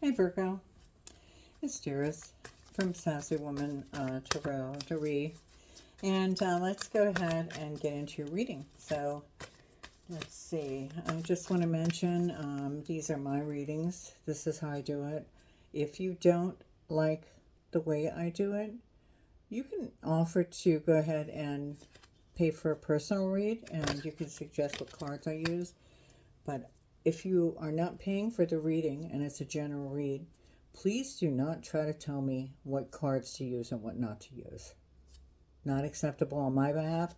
Hey Virgo, it's Doris from Sassy Woman Tarot, Doree, and let's go ahead and get into your reading. So let's see, I just want to mention these are my readings. This is how I do it. If you don't like the way I do it, you can offer to go ahead and pay for a personal read, and you can suggest what cards I use. But if you are not paying for the reading and it's a general read, please do not try to tell me what cards to use and what not to use. Not acceptable on my behalf.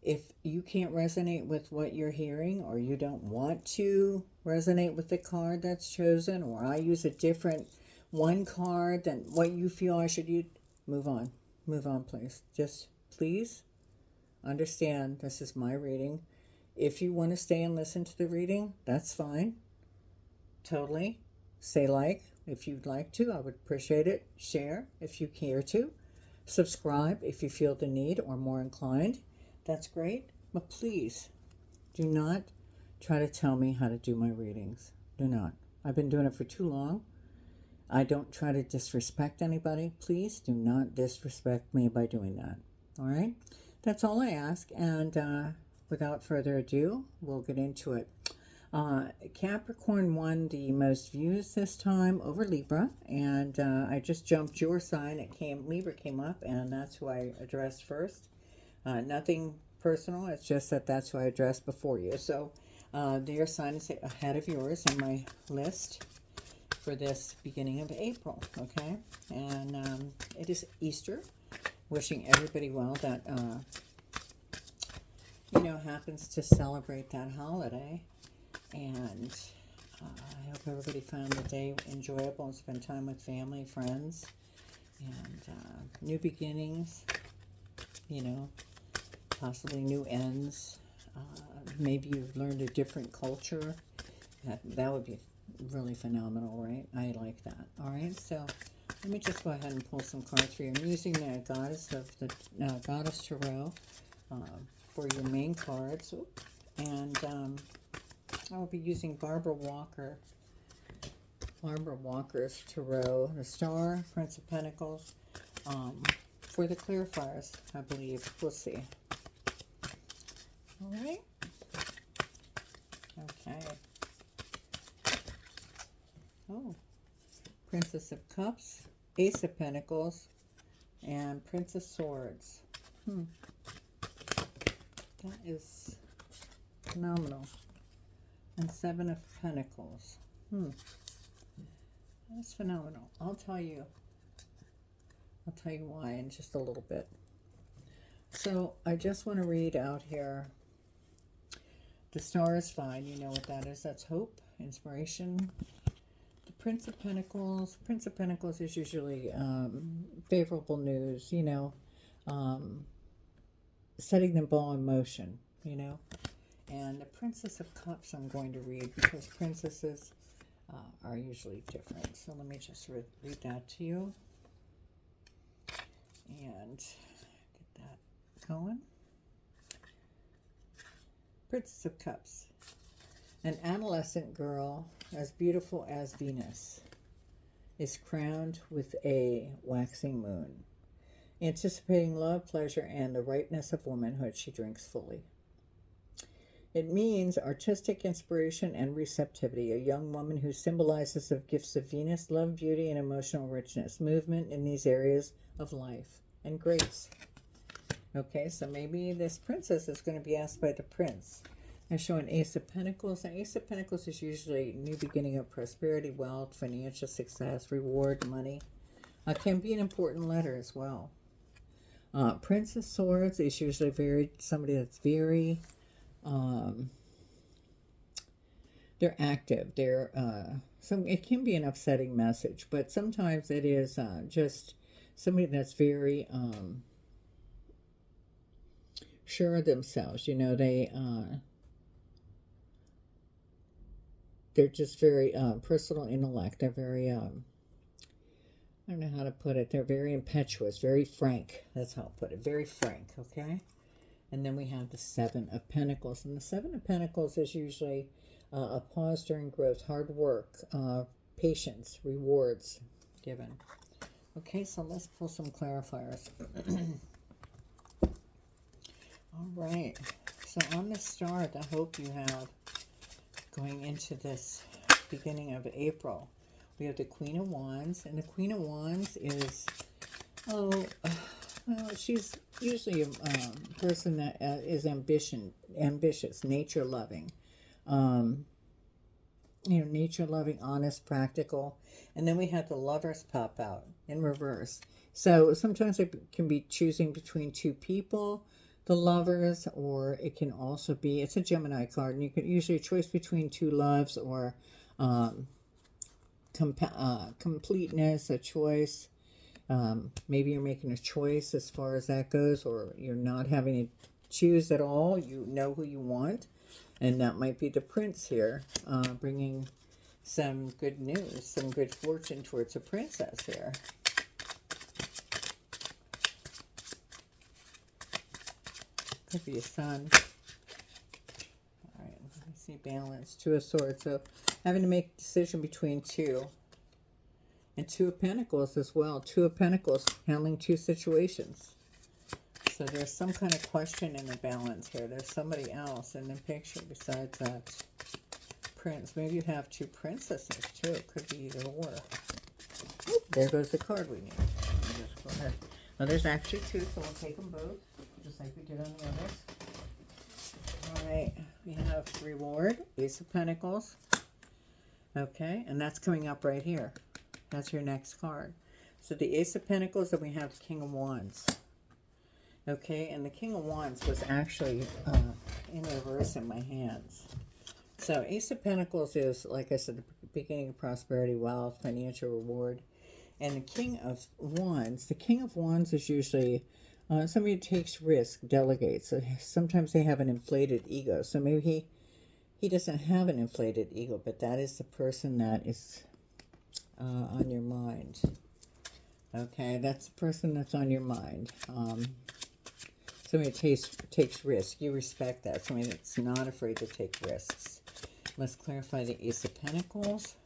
If you can't resonate with what you're hearing, or you don't want to resonate with the card that's chosen, or I use a different one card than what you feel I should use, move on. Move on, please. Just please understand this is my reading. If you want to stay and listen to the reading, that's fine. Totally. Say like if you'd like to. I would appreciate it. Share if you care to. Subscribe if you feel the need or more inclined. That's great. But please do not try to tell me how to do my readings. Do not. I've been doing it for too long. I don't try to disrespect anybody. Please do not disrespect me by doing that. All right? That's all I ask. And without further ado, we'll get into it. Capricorn won the most views this time over Libra, and I just jumped your sign. Libra came up, and that's who I addressed first. Nothing personal. It's just that that's who I addressed before you. So their sign is ahead of yours in my list for this beginning of April. Okay, and it is Easter. Wishing everybody well that happens to celebrate that holiday. And I hope everybody found the day enjoyable and spend time with family, friends, and new beginnings, possibly new ends. Maybe you've learned a different culture. That would be really phenomenal, right? I like that. All right, so let me just go ahead and pull some cards for you. I'm using the Goddess of the Goddess Tarot for your main cards, and I will be using Barbara Walker's Tarot, the Star, Prince of Pentacles, for the clarifiers, I believe. We'll see. All right. Okay. Oh, Princess of Cups, Ace of Pentacles, and Prince of Swords. That is phenomenal. And Seven of Pentacles. That's phenomenal. I'll tell you why in just a little bit. So I just want to read out here. The star is fine. You know what that is. That's hope, inspiration. The Prince of Pentacles. Prince of Pentacles is usually favorable news, setting the ball in motion, And the Princess of Cups I'm going to read because princesses are usually different. So let me just read that to you and get that going. Princess of Cups. An adolescent girl as beautiful as Venus is crowned with a waxing moon. Anticipating love, pleasure, and the ripeness of womanhood, she drinks fully. It means artistic inspiration and receptivity, a young woman who symbolizes the gifts of Venus, love, beauty, and emotional richness, movement in these areas of life, and grace. Okay, so maybe this princess is going to be asked by the prince. I show an Ace of Pentacles. An Ace of Pentacles is usually a new beginning of prosperity, wealth, financial success, reward, money. Can be an important letter as well. Prince of Swords is usually somebody that's very... they're active. It can be an upsetting message, but sometimes it is just somebody that's very sure of themselves. They're just very personal intellect. They're very I don't know how to put it. They're very impetuous, very frank. That's how I'll put it. Very frank. Okay. And then we have the Seven of Pentacles. And the Seven of Pentacles is usually a pause during growth, hard work, patience, rewards given. Okay, so let's pull some clarifiers. All right, so on the star, the hope you have going into this beginning of April, we have the Queen of Wands, and the Queen of Wands is, well, she's usually a person that is ambitious, nature-loving, nature-loving, honest, practical. And then we have the Lovers pop out in reverse. So sometimes it can be choosing between two people, the Lovers, or it can also be, it's a Gemini card, and you can usually choose between two loves, or completeness, a choice. Maybe you're making a choice as far as that goes, or you're not having to choose at all. You know who you want, and that might be the Prince here, bringing some good news, some good fortune towards a princess here. Could be a sun. All right, let me see, balance, Two of Swords. So having to make a decision between two. And Two of Pentacles as well. Two of Pentacles, handling two situations. So there's some kind of question in the balance here. There's somebody else in the picture besides that Prince. Maybe you have two princesses too. It could be either or. Oop, there goes the card we need. Just go ahead. Well, there's actually two, so we'll take them both, just like we did on the others. All right, we have Reward, Ace of Pentacles. Okay, and that's coming up right here. That's your next card. So the Ace of Pentacles, and we have the King of Wands. Okay, and the King of Wands was actually in reverse in my hands. So Ace of Pentacles is, like I said, the beginning of prosperity, wealth, financial reward. And the King of Wands is usually somebody who takes risk, delegates. So sometimes they have an inflated ego. So maybe he doesn't have an inflated ego, but that is the person that is on your mind. Okay, that's the person that's on your mind. Somebody takes risk. You respect that. Somebody that's not afraid to take risks. Let's clarify the Ace of Pentacles.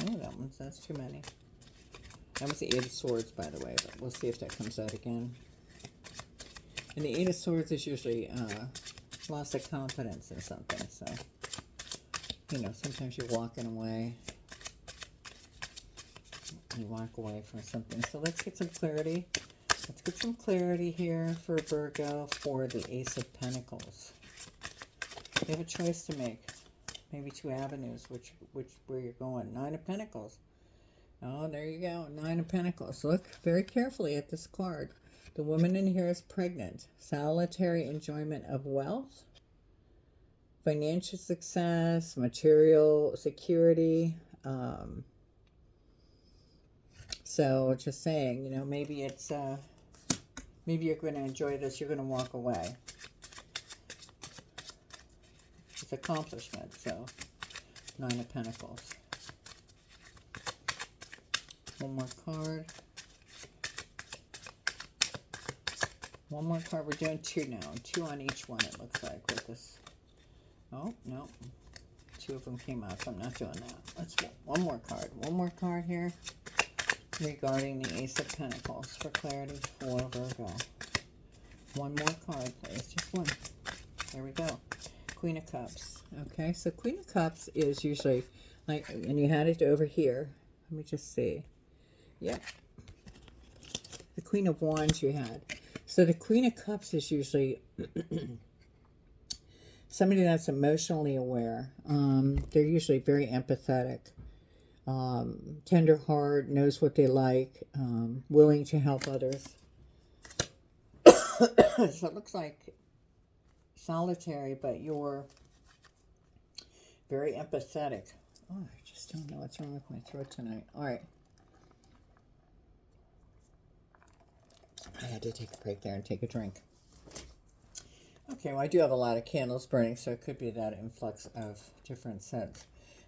Oh, that's too many. That was the Eight of Swords, by the way, but we'll see if that comes out again. And the Eight of Swords is usually loss of confidence in something. So, sometimes you're walking away. You walk away from something. So let's get some clarity. Let's get some clarity here for Virgo for the Ace of Pentacles. You have a choice to make. Maybe two avenues, where you're going. Nine of Pentacles. Oh, there you go. Nine of Pentacles. Look very carefully at this card. The woman in here is pregnant. Solitary enjoyment of wealth. Financial success. Material security. So just saying, maybe it's, maybe you're going to enjoy this. You're going to walk away. It's accomplishment. So Nine of Pentacles. One more card. One more card. We're doing two now. Two on each one, it looks like, with this. Oh, no. Two of them came out, so I'm not doing that. Let's get one more card. One more card here regarding the Ace of Pentacles for clarity for Virgo. One more card, please. Just one. There we go. Queen of Cups. Okay, so Queen of Cups is usually, like, and you had it over here. Let me just see. Yep. The Queen of Wands you had. So the Queen of Cups is usually somebody that's emotionally aware. They're usually very empathetic. Tender heart, knows what they like, willing to help others. So it looks like solitary, but you're very empathetic. Oh, I just don't know what's wrong with my throat tonight. All right. I had to take a break there and take a drink. Okay, well, I do have a lot of candles burning, so it could be that influx of different scents.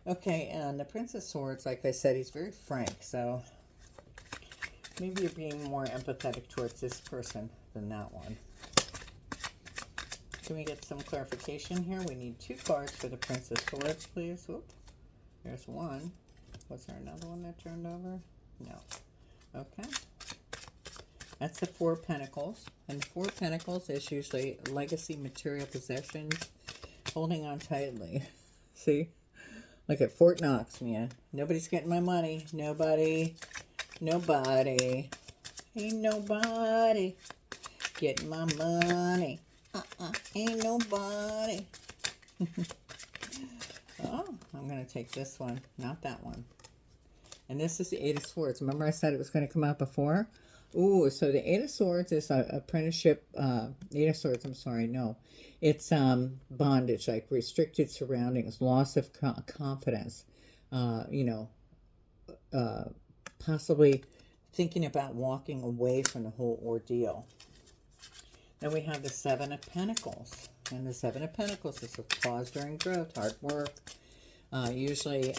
Okay, and the Prince of Swords, like I said, he's very frank, so maybe you're being more empathetic towards this person than that one. Can we get some clarification here? We need two cards for the Prince of Swords, please. Whoop. There's one. Was there another one that turned over? No. Okay. That's the Four of Pentacles. And the Four of Pentacles is usually legacy, material possessions, holding on tightly. See? Like at Fort Knox, man. Nobody's getting my money. Nobody. Nobody. Ain't nobody getting my money. Ain't nobody. Oh, I'm going to take this one, not that one. And this is the Eight of Swords. Remember I said it was going to come out before? Ooh, so the Eight of Swords is a apprenticeship. Eight of Swords, I'm sorry, no. It's bondage, like restricted surroundings, loss of confidence. You know, possibly thinking about walking away from the whole ordeal. Then we have the Seven of Pentacles. And the Seven of Pentacles is a pause during growth, hard work. Usually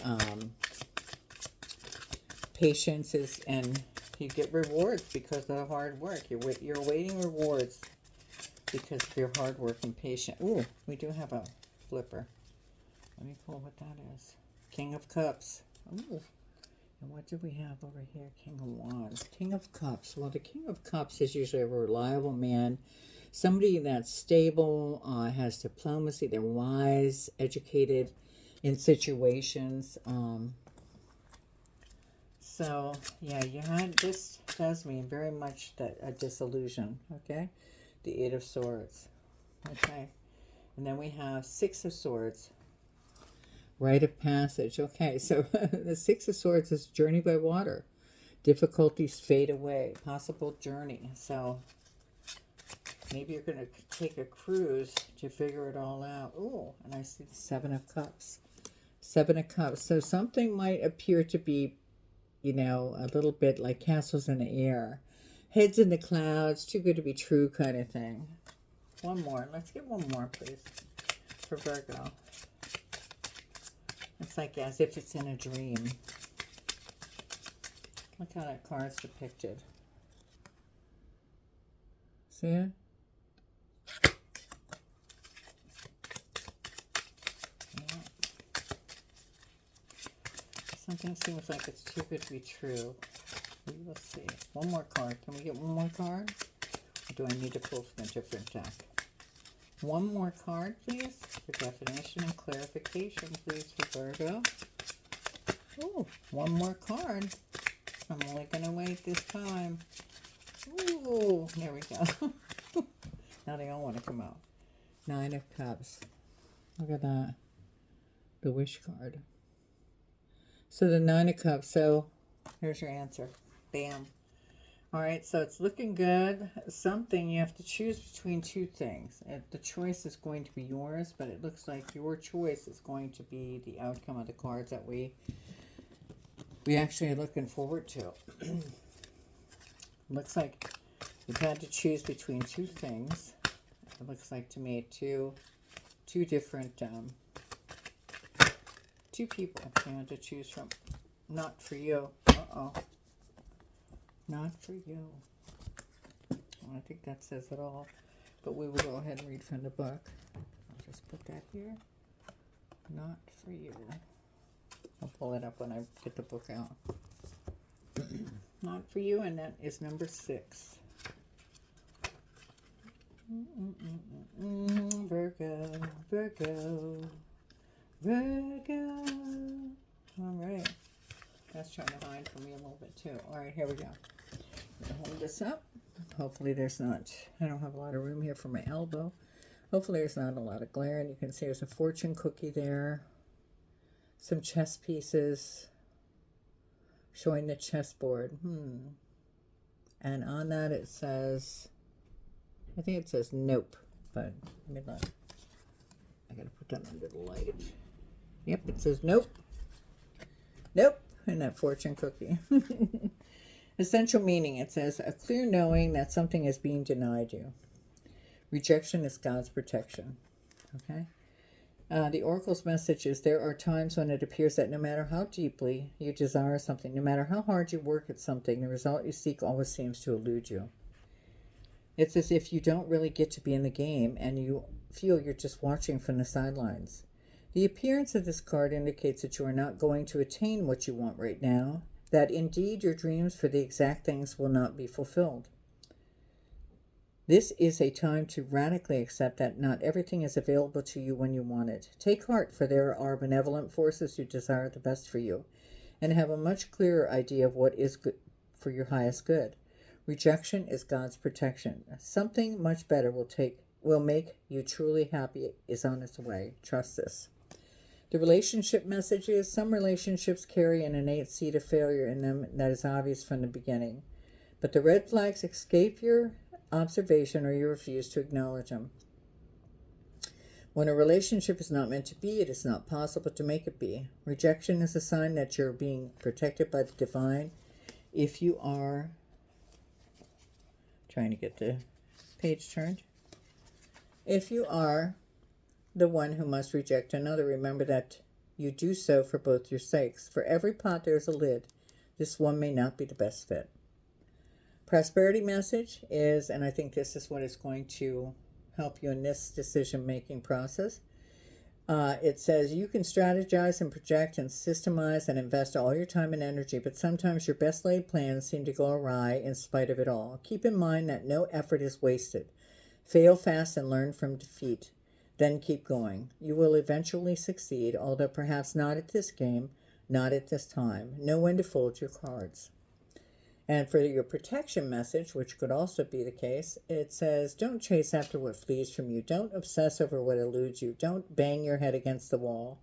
patience is, and you get rewards because of hard work. You're awaiting rewards because of your hard work and patience. Ooh, we do have a flipper. Let me pull what that is. King of Cups. Ooh. And what do we have over here? King of Wands. King of Cups. Well, the King of Cups is usually a reliable man. Somebody that's stable, has diplomacy. They're wise, educated in situations. So, yeah, you had, this does mean very much that a disillusion, okay? The Eight of Swords, okay? And then we have Six of Swords. Rite of passage. Okay, so the Six of Swords is journey by water. Difficulties fade away. Possible journey. So maybe you're going to take a cruise to figure it all out. Oh, and I see the Seven of Cups. Seven of Cups. So something might appear to be, you know, a little bit like castles in the air. Heads in the clouds. Too good to be true kind of thing. One more. Let's get one more, please, for Virgo. It's like as if it's in a dream. Look how that card's depicted. See it? Yeah. Something seems like it's too good to be true. We will see. One more card. Can we get one more card? Or do I need to pull from a different deck? One more card, please, for definition and clarification, please, for Virgo. Ooh, one more card. I'm only going to wait this time. Ooh, there we go. Now they all want to come out. Nine of Cups. Look at that. The Wish card. So the Nine of Cups. So here's your answer. Bam. All right, so it's looking good. Something, you have to choose between two things. The choice is going to be yours, but it looks like your choice is going to be the outcome of the cards that we actually are looking forward to. Looks like you've had to choose between two things. It looks like to me two different, two people you had to choose from. Not for you. Uh-oh. Not for you. Well, I think that says it all. But we will go ahead and read from the book. I'll just put that here. Not for you. I'll pull it up when I get the book out. Not for you, and that is number 6. Virgo, Virgo, Virgo. All right. That's trying to hide from me a little bit too. All right, here we go. I'm going to hold this up. Hopefully there's not, I don't have a lot of room here for my elbow. Hopefully there's not a lot of glare. And you can see there's a fortune cookie there. Some chess pieces showing the chessboard. And on that it says, I think it says nope. But let me look. I got to put that under the light. Yep, it says nope. Nope. And that fortune cookie. Essential meaning, it says, a clear knowing that something is being denied you. Rejection is God's protection. Okay? The Oracle's message is, there are times when it appears that no matter how deeply you desire something, no matter how hard you work at something, the result you seek always seems to elude you. It's as if you don't really get to be in the game and you feel you're just watching from the sidelines. The appearance of this card indicates that you are not going to attain what you want right now, that indeed your dreams for the exact things will not be fulfilled. This is a time to radically accept that not everything is available to you when you want it. Take heart, for there are benevolent forces who desire the best for you and have a much clearer idea of what is good for your highest good. Rejection is God's protection. Something much better will make you truly happy is on its way. Trust this. The relationship message is some relationships carry an innate seed of failure in them that is obvious from the beginning. But the red flags escape your observation or you refuse to acknowledge them. When a relationship is not meant to be, it is not possible to make it be. Rejection is a sign that you're being protected by the divine. If you are trying to get the page turned, if you are the one who must reject another, remember that you do so for both your sakes. For every pot there is a lid. This one may not be the best fit. Prosperity message is, and I think this is what is going to help you in this decision-making process. It says you can strategize and project and systemize and invest all your time and energy, but sometimes your best laid plans seem to go awry in spite of it all. Keep in mind that no effort is wasted. Fail fast and learn from defeat. Then keep going. You will eventually succeed, although perhaps not at this game, not at this time. Know when to fold your cards. And for your protection message, which could also be the case, it says, don't chase after what flees from you. Don't obsess over what eludes you. Don't bang your head against the wall.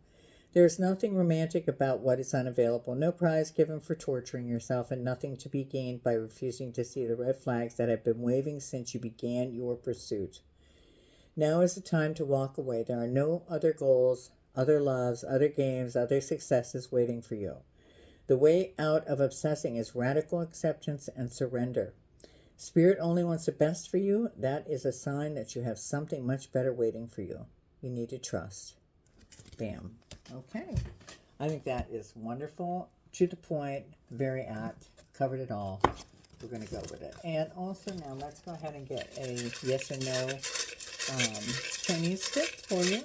There is nothing romantic about what is unavailable. No prize given for torturing yourself, and nothing to be gained by refusing to see the red flags that have been waving since you began your pursuit. Now is the time to walk away. There are no other goals, other loves, other games, other successes waiting for you. The way out of obsessing is radical acceptance and surrender. Spirit only wants the best for you. That is a sign that you have something much better waiting for you. You need to trust. Bam. Okay. I think that is wonderful, to the point, very apt, covered it all. We're going to go with it. And also now let's go ahead and get a yes or no Chinese stick for you,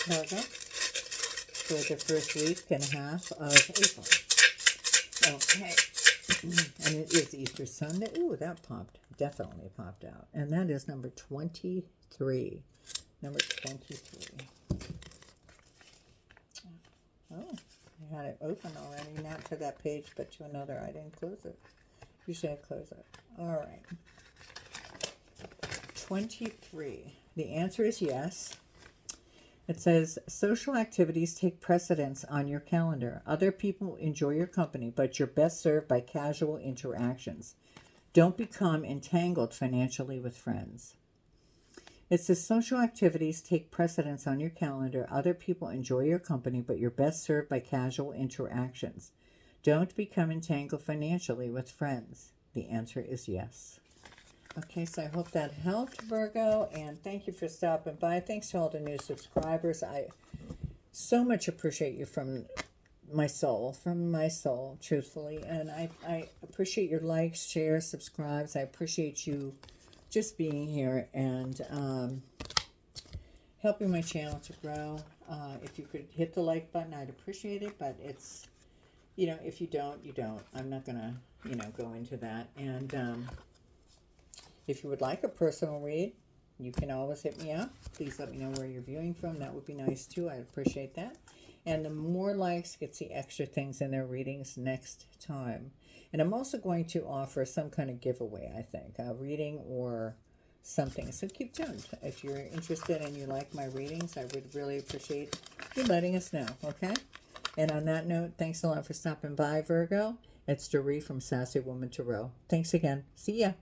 Virgo, for the first week and a half of April. Okay, and it is Easter Sunday. Ooh, that definitely popped out. And that is number 23. Number 23. Oh, I had it open already. Not to that page, but to another. I didn't close it. Usually I close it. All right. 23. The answer is yes. It says, social activities take precedence on your calendar. Other people enjoy your company, but you're best served by casual interactions. Don't become entangled financially with friends. It says, social activities take precedence on your calendar. Other people enjoy your company, but you're best served by casual interactions. Don't become entangled financially with friends. The answer is yes. Okay, so I hope that helped, Virgo, and thank you for stopping by. Thanks to all the new subscribers. I so much appreciate you from my soul, truthfully. And I appreciate your likes, shares, subscribes. I appreciate you just being here and helping my channel to grow. If you could hit the like button, I'd appreciate it, but it's, if you don't, you don't. I'm not going to, go into that. And if you would like a personal read, you can always hit me up. Please let me know where you're viewing from. That would be nice too. I'd appreciate that. And the more likes gets the extra things in their readings next time. And I'm also going to offer some kind of giveaway, I think, a reading or something. So keep tuned. If you're interested and you like my readings, I would really appreciate you letting us know, okay? And on that note, thanks a lot for stopping by, Virgo. It's Doree from Sassy Woman Tarot. Thanks again. See ya.